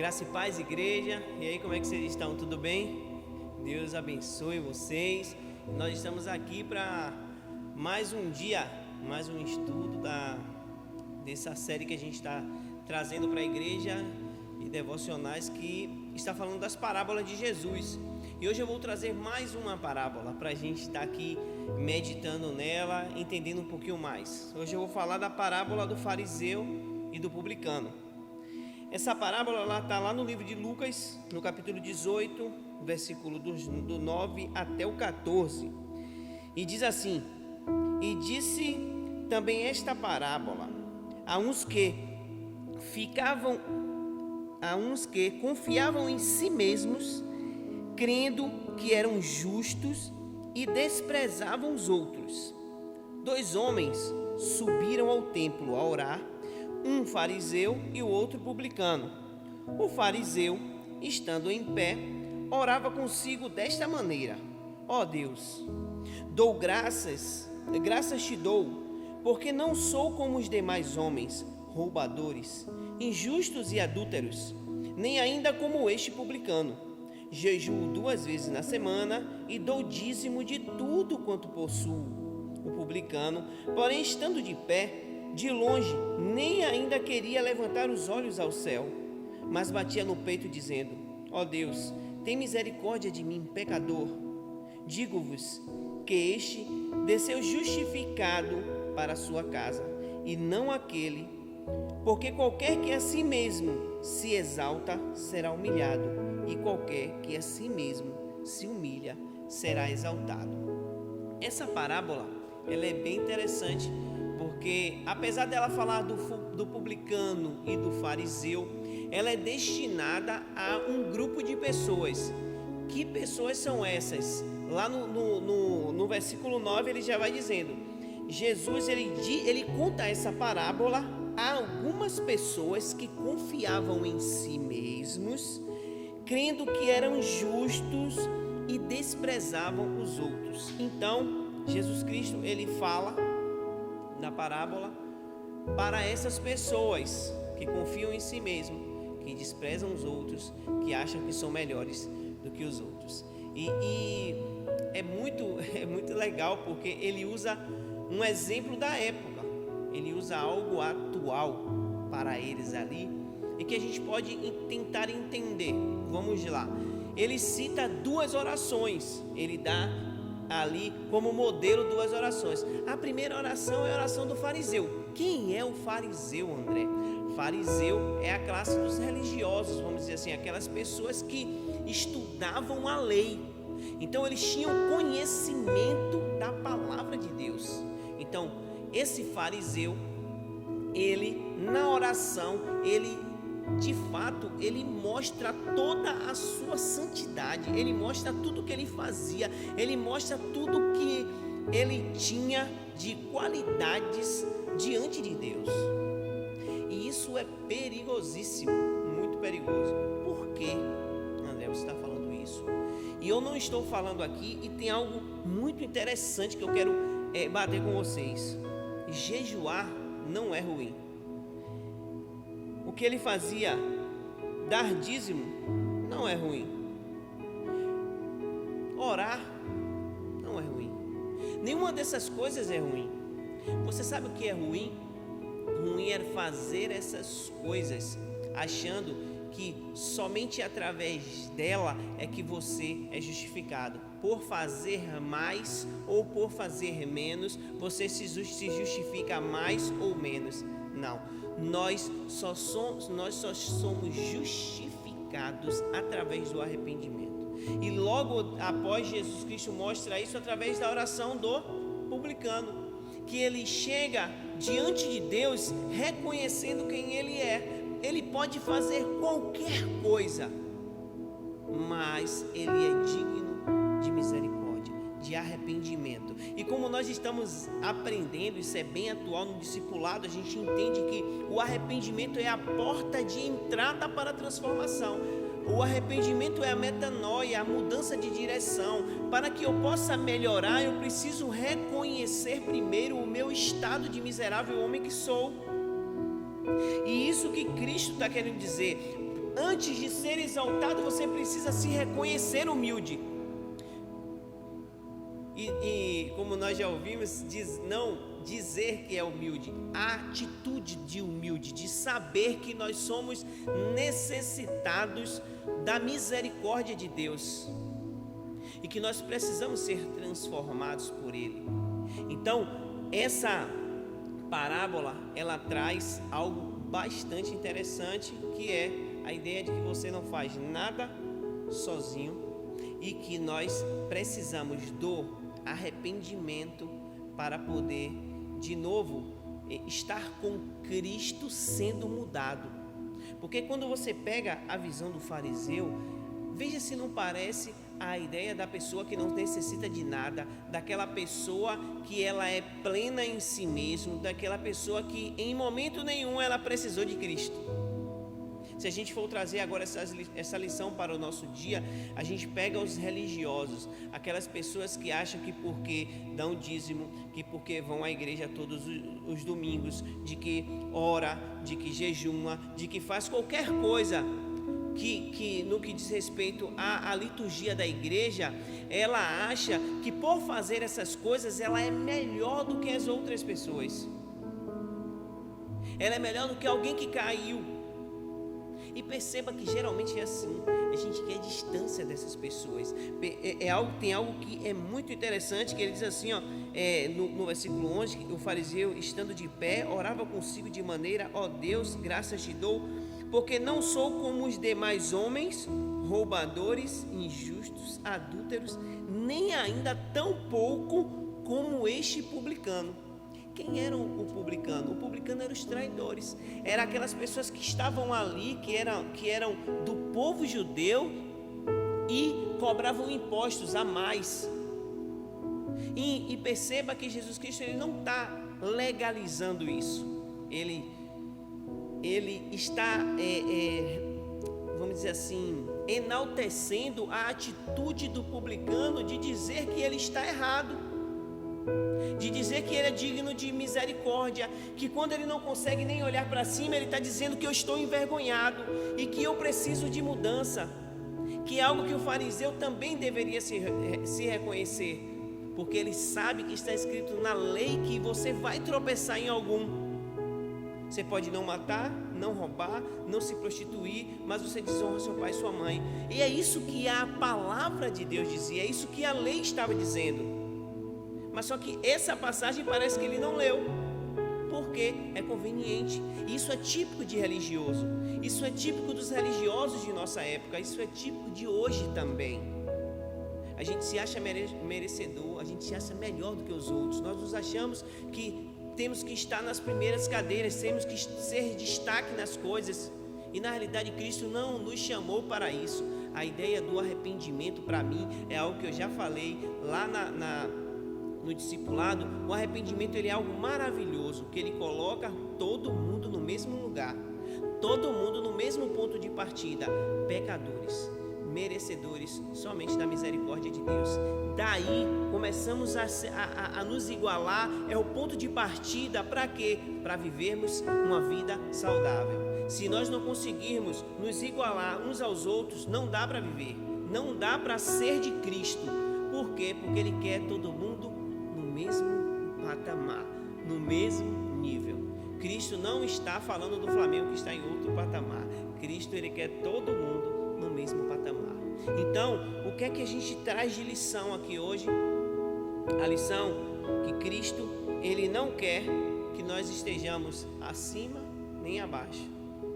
Graça e paz, igreja. E aí, como é que vocês estão? Tudo bem? Deus abençoe vocês. Nós estamos aqui para mais um dia, mais um estudo dessa série que a gente está trazendo para a igreja e devocionais, que está falando das parábolas de Jesus. E hoje eu vou trazer mais uma parábola para a gente estar aqui meditando nela, entendendo um pouquinho mais. Hoje eu vou falar da parábola do fariseu e do publicano. Essa parábola está lá no livro de Lucas, no capítulo 18, versículo do 9 até o 14. E diz assim: E disse também esta parábola a uns que confiavam em si mesmos, crendo que eram justos, e desprezavam os outros. 2 homens subiram ao templo a orar, um fariseu e o outro publicano. O fariseu, estando em pé, orava consigo desta maneira: Ó Deus, dou graças te dou, porque não sou como os demais homens, roubadores, injustos e adúlteros, nem ainda como este publicano. Jejuo 2 vezes na semana e dou dízimo de tudo quanto possuo. O publicano, porém, estando de pé, de longe, nem ainda queria levantar os olhos ao céu, mas batia no peito dizendo: Ó Deus, tem misericórdia de mim, pecador. Digo-vos que este desceu justificado para a sua casa, e não aquele, porque qualquer que a si mesmo se exalta será humilhado, e qualquer que a si mesmo se humilha será exaltado. Essa parábola, ela é bem interessante, porque apesar dela falar do publicano e do fariseu, ela é destinada a um grupo de pessoas. Que pessoas são essas? Lá no versículo 9 ele já vai dizendo, Jesus ele conta essa parábola a algumas pessoas que confiavam em si mesmos, crendo que eram justos e desprezavam os outros. Então Jesus Cristo ele fala na parábola para essas pessoas que confiam em si mesmo, que desprezam os outros, que acham que são melhores do que os outros. E é muito legal, porque ele usa um exemplo da época, ele usa algo atual para eles ali, e que a gente pode tentar entender. Vamos lá. Ele cita 2 orações, ele dá ali como modelo 2 orações. A primeira oração é a oração do fariseu. Quem é o fariseu, André? Fariseu é a classe dos religiosos, vamos dizer assim, aquelas pessoas que estudavam a lei. Então eles tinham conhecimento da palavra de Deus. Então esse fariseu, ele na oração, de fato, ele mostra toda a sua santidade, ele mostra tudo que ele fazia, ele mostra tudo que ele tinha de qualidades diante de Deus. E isso é perigosíssimo, muito perigoso. Por que, André, você está falando isso? E eu não estou falando aqui, e tem algo muito interessante que eu quero bater com vocês. Jejuar não é ruim. O que ele fazia, dar dízimo, não é ruim. Orar não é ruim. Nenhuma dessas coisas é ruim. Você sabe o que é ruim? Ruim é fazer essas coisas achando que somente através dela é que você é justificado. Por fazer mais ou por fazer menos, você se justifica mais ou menos. Não. Nós só somos justificados através do arrependimento. E logo após, Jesus Cristo mostra isso através da oração do publicano, que ele chega diante de Deus reconhecendo quem ele é. Ele pode fazer qualquer coisa, mas ele é digno de misericórdia, de arrependimento. E como nós estamos aprendendo, isso é bem atual no discipulado, a gente entende que o arrependimento é a porta de entrada para a transformação. O arrependimento é a metanoia, a mudança de direção. Para que eu possa melhorar, eu preciso reconhecer primeiro o meu estado de miserável homem que sou. E isso que Cristo está querendo dizer. antes de ser exaltado, você precisa se reconhecer humilde. E como nós já ouvimos, não dizer que é humilde, a atitude de humilde, de saber que nós somos necessitados da misericórdia de Deus e que nós precisamos ser transformados por Ele. Então, essa parábola, ela traz algo bastante interessante, que é a ideia de que você não faz nada sozinho e que nós precisamos do arrependimento para poder, de novo, estar com Cristo sendo mudado. Porque quando você pega a visão do fariseu, veja se não parece a ideia da pessoa que não necessita de nada, daquela pessoa que ela é plena em si mesmo, daquela pessoa que em momento nenhum ela precisou de Cristo. Se a gente for trazer agora essa lição para o nosso dia, a gente pega os religiosos, aquelas pessoas que acham que porque dão dízimo, que porque vão à igreja todos os domingos, de que ora, de que jejuma, de que faz qualquer coisa que no que diz respeito à liturgia da igreja, ela acha que por fazer essas coisas ela é melhor do que as outras pessoas, ela é melhor do que alguém que caiu. E perceba que geralmente é assim, a gente quer distância dessas pessoas. Tem algo que é muito interessante, que ele diz assim, no versículo 11, o fariseu, estando de pé, orava consigo de maneira: ó Deus, graças te dou, porque não sou como os demais homens, roubadores, injustos, adúlteros, nem ainda tão pouco como este publicano. Quem era o publicano? O publicano eram os traidores, eram aquelas pessoas que estavam ali, que eram do povo judeu e cobravam impostos a mais. E perceba que Jesus Cristo, ele não está legalizando isso, ele está, vamos dizer assim, enaltecendo a atitude do publicano de dizer que ele está errado, de dizer que ele é digno de misericórdia, que quando ele não consegue nem olhar para cima, ele está dizendo que eu estou envergonhado e que eu preciso de mudança, que é algo que o fariseu também deveria se reconhecer, porque ele sabe que está escrito na lei que você vai tropeçar em algum. Você pode não matar, não roubar, não se prostituir, mas você desonra seu pai e sua mãe. E é isso que a palavra de Deus dizia, é isso que a lei estava dizendo. Mas só que essa passagem parece que ele não leu, porque é conveniente. Isso é típico de religioso, isso é típico dos religiosos de nossa época, isso é típico de hoje também. A gente se acha merecedor, a gente se acha melhor do que os outros. Nós nos achamos que temos que estar nas primeiras cadeiras, temos que ser destaque nas coisas. E na realidade Cristo não nos chamou para isso. A ideia do arrependimento, para mim, é algo que eu já falei lá no discipulado. O arrependimento, ele é algo maravilhoso, que ele coloca todo mundo no mesmo lugar, todo mundo no mesmo ponto de partida, pecadores, merecedores somente da misericórdia de Deus. Daí começamos a nos igualar, é o ponto de partida para quê? Para vivermos uma vida saudável. Se nós não conseguirmos nos igualar uns aos outros, não dá para viver, não dá para ser de Cristo. Por quê? Porque Ele quer todo mundo no mesmo patamar, no mesmo nível. Cristo não está falando do Flamengo que está em outro patamar. Cristo, Ele quer todo mundo no mesmo patamar. Então, o que é que a gente traz de lição aqui hoje? A lição que Cristo, Ele não quer que nós estejamos acima nem abaixo.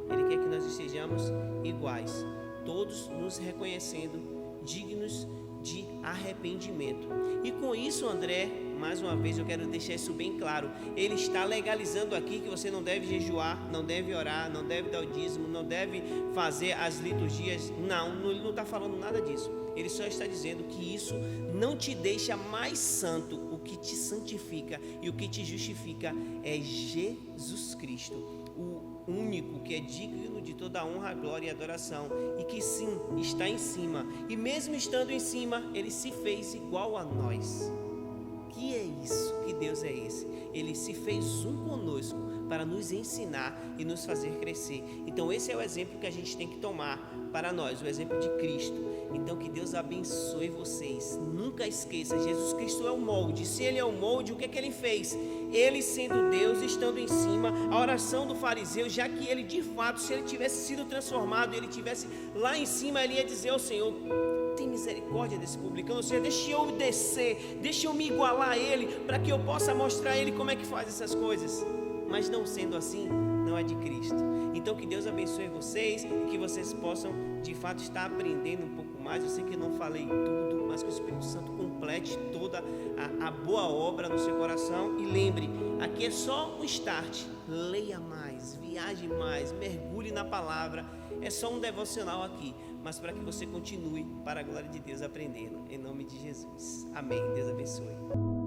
Ele quer que nós estejamos iguais, todos nos reconhecendo dignos de arrependimento. E com isso, André, mais uma vez eu quero deixar isso bem claro, ele está legalizando aqui que você não deve jejuar, não deve orar, não deve dar o dízimo, não deve fazer as liturgias. Não, ele não está falando nada disso. Ele só está dizendo que isso não te deixa mais santo. O que te santifica e o que te justifica é Jesus Cristo, o único que é digno de toda honra, glória e adoração, e que sim, está em cima, e mesmo estando em cima, ele se fez igual a nós. Que é isso? Que Deus é esse? Ele se fez um conosco para nos ensinar e nos fazer crescer. Então esse é o exemplo que a gente tem que tomar para nós, o exemplo de Cristo. Então que Deus abençoe vocês. Nunca esqueça, Jesus Cristo é o molde. Se Ele é o molde, o que é que Ele fez? Ele sendo Deus, estando em cima, a oração do fariseu, já que ele de fato, se ele tivesse sido transformado, ele tivesse lá em cima, ele ia dizer ao Senhor: tem misericórdia desse publicano, ou seja, deixa eu descer, deixa eu me igualar a ele, para que eu possa mostrar a ele como é que faz essas coisas. Mas não sendo assim, não é de Cristo. Então que Deus abençoe vocês e que vocês possam de fato estar aprendendo um pouco mais. Eu sei que não falei tudo, mas que o Espírito Santo complete toda a boa obra no seu coração. E lembre, aqui é só um start. Leia mais, viaje mais, mergulhe na palavra. É só um devocional aqui, mas para que você continue, para a glória de Deus, aprendendo. Em nome de Jesus. Amém. Deus abençoe.